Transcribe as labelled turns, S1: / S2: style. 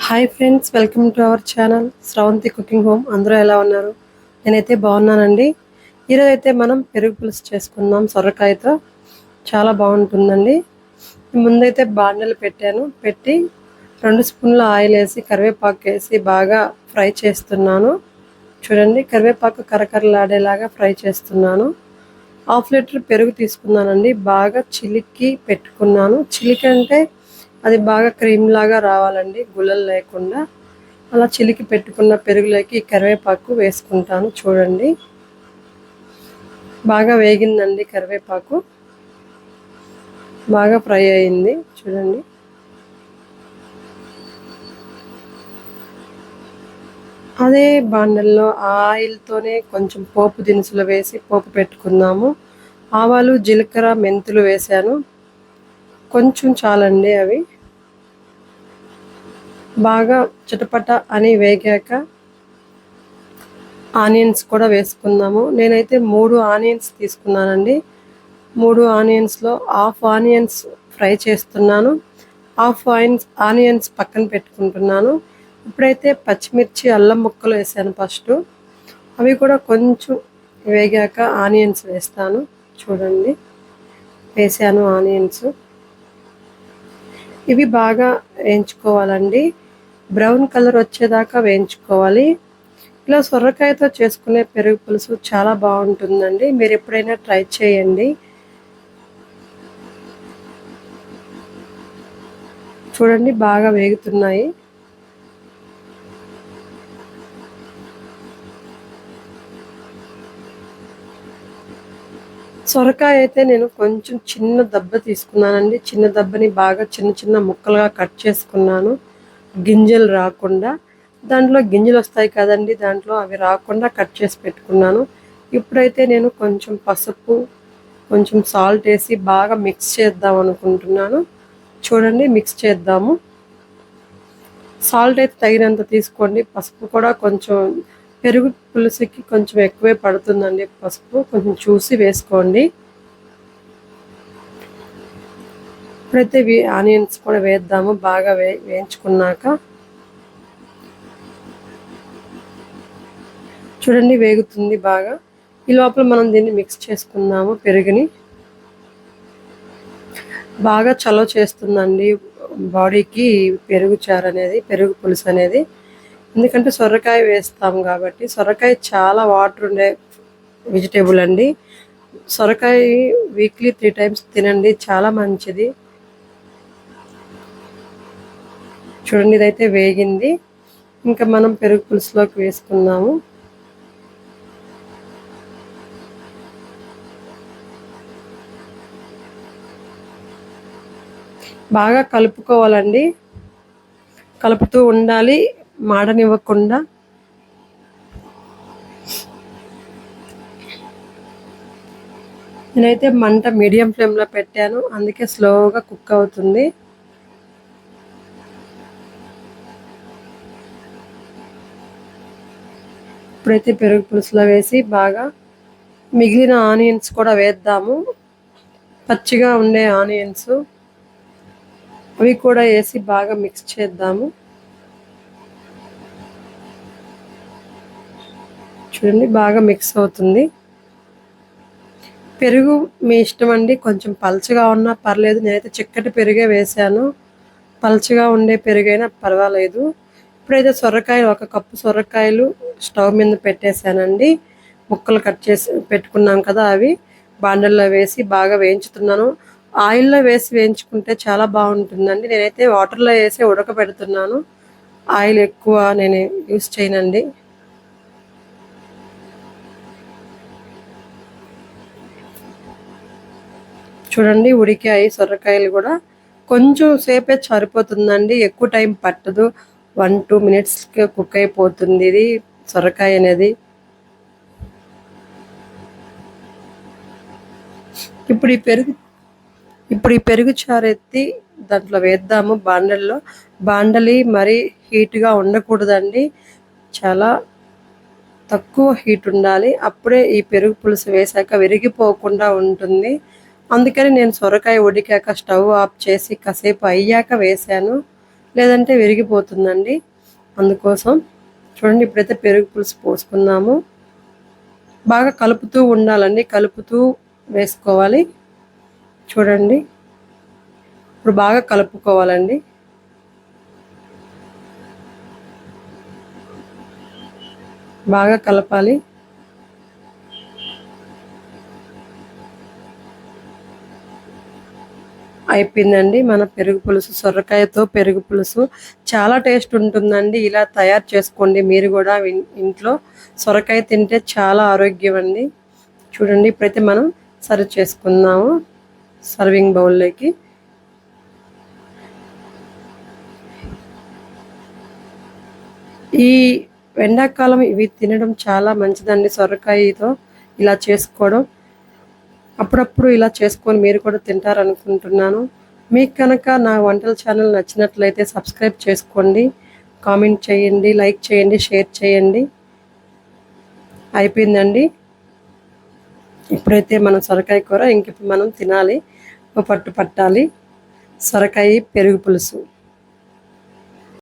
S1: Hi friends, welcome to our channel Sravanthi cooking home. అందరూ ఎలా ఉన్నారు? నేనైతే బాగున్నానండి. ఈరోజు అయితే మనం పెరుగు పులుసు చేసుకుందాం సొరకాయతో. చాలా బాగుంటుందండి. ముందైతే బాండలు పెట్టి 2 స్పూన్ల ఆయిల్ వేసి కరివేపాకు వేసి బాగా ఫ్రై చేస్తున్నాను. చూడండి, కరివేపాకు కరకరలాడేలాగా ఫ్రై చేస్తున్నాను. 1/2 లీటర్ పెరుగు తీసుకున్నానండి. బాగా చిలికి పెట్టుకున్నాను. చిలికి అంటే అది బాగా క్రీమ్ లాగా రావాలండి, గుల్లలు లేకుండా. అలా చిలికి పెట్టుకున్న పెరుగులోకి కరివేపాకు వేసుకుంటాను. చూడండి, బాగా వేగిందండి. కరివేపాకు బాగా ఫ్రై అయింది. చూడండి, అదే బాండల్లో ఆయిల్తోనే కొంచెం పోపు దినుసులు వేసి పోపు పెట్టుకుందాము. ఆవాలు, జీలకర్ర, మెంతులు వేసాను. కొంచెం చాలండి. అవి బాగా చిటపట అని వేగాక ఆనియన్స్ కూడా వేసుకుందాము. నేనైతే 3 ఆనియన్స్ తీసుకున్నానండి. 3 ఆనియన్స్లో హాఫ్ ఆనియన్స్ ఫ్రై చేస్తున్నాను. హాఫ్ ఆనియన్స్ పక్కన పెట్టుకుంటున్నాను. ఇప్పుడైతే పచ్చిమిర్చి, అల్లం ముక్కలు వేసాను ఫస్ట్. అవి కూడా కొంచెం వేగాక ఆనియన్స్ వేస్తాను. చూడండి, వేసాను ఆనియన్స్. ఇవి బాగా వేయించుకోవాలండి. బ్రౌన్ కలర్ వచ్చేదాకా వేయించుకోవాలి. ఇలా సొరకాయతో చేసుకునే పెరుగు పులుసు చాలా బాగుంటుందండి. మీరు ఎప్పుడైనా ట్రై చేయండి. చూడండి, బాగా వేగుతున్నాయి. సొరకాయ అయితే నేను కొంచెం చిన్న దెబ్బ తీసుకున్నానండి. చిన్న దెబ్బని బాగా చిన్న చిన్న ముక్కలుగా కట్ చేసుకున్నాను, గింజలు రాకుండా. దాంట్లో గింజలు వస్తాయి కదండి, దాంట్లో అవి రాకుండా కట్ చేసి పెట్టుకున్నాను. ఇప్పుడైతే నేను కొంచెం పసుపు, కొంచెం సాల్ట్ వేసి బాగా మిక్స్ చేద్దాం అనుకుంటున్నాను. చూడండి, మిక్స్ చేద్దాము. సాల్ట్ అయితే తగినంత తీసుకోండి. పసుపు కూడా కొంచెం, పెరుగు పులుసుకి కొంచెం ఎక్కువే పడుతుందండి పసుపు, కొంచెం చూసి వేసుకోండి. ఇప్పుడైతే ఆనియన్స్ కూడా వేద్దాము. బాగా వేయించుకున్నాక చూడండి, వేగుతుంది బాగా. ఈ లోపల మనం దీన్ని మిక్స్ చేసుకుందాము. పెరుగుని బాగా చలవ చేస్తుందండి బాడీకి పెరుగు చారు అనేది, పెరుగు పులుసు అనేది. ఎందుకంటే సొరకాయ వేస్తాం కాబట్టి. సొరకాయ చాలా వాటర్ ఉండే వెజిటేబుల్ అండి. సొరకాయ వీక్లీ 3 టైమ్స్ తినండి, చాలా మంచిది. చూడండి, ఇదైతే వేగింది. ఇంకా మనం పెరుగు పులుసులోకి వేసుకుందాము. బాగా కలుపుకోవాలండి, కలుపుతూ ఉండాలి, మాడనివ్వకుండా. నేనైతే మంట మీడియం ఫ్లేమ్లో పెట్టాను, అందుకే స్లోగా కుక్ అవుతుంది. ఇప్పుడైతే పెరుగు పులుసులో వేసి బాగా మిగిలిన ఆనియన్స్ కూడా వేద్దాము. పచ్చిగా ఉండే ఆనియన్స్ అవి కూడా వేసి బాగా మిక్స్ చేద్దాము. చూడండి, బాగా మిక్స్ అవుతుంది. పెరుగు మీ ఇష్టం అండి, కొంచెం పలచగా ఉన్నా పర్లేదు. నేనైతే చిక్కటి పెరుగే వేసాను. పలచగా ఉండే పెరుగైనా పర్వాలేదు. ఇప్పుడైతే సొరకాయలు, 1 కప్పు సొరకాయలు స్టవ్ మీద పెట్టేశానండి. ముక్కలు కట్ చేసి పెట్టుకున్నాం కదా, అవి బాండల్లో వేసి బాగా వేయించుతున్నాను. ఆయిల్లో వేసి వేయించుకుంటే చాలా బాగుంటుందండి. నేనైతే వాటర్లో వేసి ఉడకబెడుతున్నాను. ఆయిల్ ఎక్కువ నేను యూస్ చేయనండి. చూడండి, ఉడికాయి సొరకాయలు కూడా. కొంచెం సేపే సరిపోతుందండి, ఎక్కువ టైం పట్టదు. 1-2 మినిట్స్కి కుక్ అయిపోతుంది ఇది సొరకాయ అనేది. ఇప్పుడు ఈ పెరుగు చారు ఎత్తి దాంట్లో వేద్దాము బాండల్లో. బాండలి మరీ హీట్గా ఉండకూడదండి, చాలా తక్కువ హీట్ ఉండాలి. అప్పుడే ఈ పెరుగు పులుసు వేసాక విరిగిపోకుండా ఉంటుంది. అందుకని నేను సొరకాయ ఉడికాక స్టవ్ ఆఫ్ చేసి కాసేపు అయ్యాక వేసాను. లేదంటే విరిగిపోతుందండి. అందుకోసం చూడండి, ఇప్పుడైతే పెరుగు పులుసు పోసుకుందాము. బాగా కలుపుతూ ఉండాలండి, కలుపుతూ వేసుకోవాలి. చూడండి, ఇప్పుడు బాగా కలుపుకోవాలండి. బాగా కలపాలి. అయిపోయిందండి మన పెరుగు పులుసు. సొరకాయతో పెరుగు పులుసు చాలా టేస్ట్ ఉంటుందండి. ఇలా తయారు చేసుకోండి మీరు కూడా ఇంట్లో. సొరకాయ తింటే చాలా ఆరోగ్యం అండి. చూడండి, ఇప్పుడైతే మనం సర్వ్ చేసుకుందాము సర్వింగ్ బౌల్లోకి. ఈ ఎండాకాలం ఇవి తినడం చాలా మంచిదండి. సొరకాయతో ఇలా చేసుకోవడం, అప్పుడప్పుడు ఇలా చేసుకొని మీరు కూడా తింటారనుకుంటున్నాను. మీకు కనుక నా వంటల ఛానల్ నచ్చినట్లయితే సబ్స్క్రైబ్ చేసుకోండి, కామెంట్ చేయండి, లైక్ చేయండి, షేర్ చేయండి. అయిపోయిందండి. ఇప్పుడైతే మనం సొరకాయ కూర ఇంక మనం తినాలి. పట్టు పట్టాలి సొరకాయ పెరుగు పులుసు.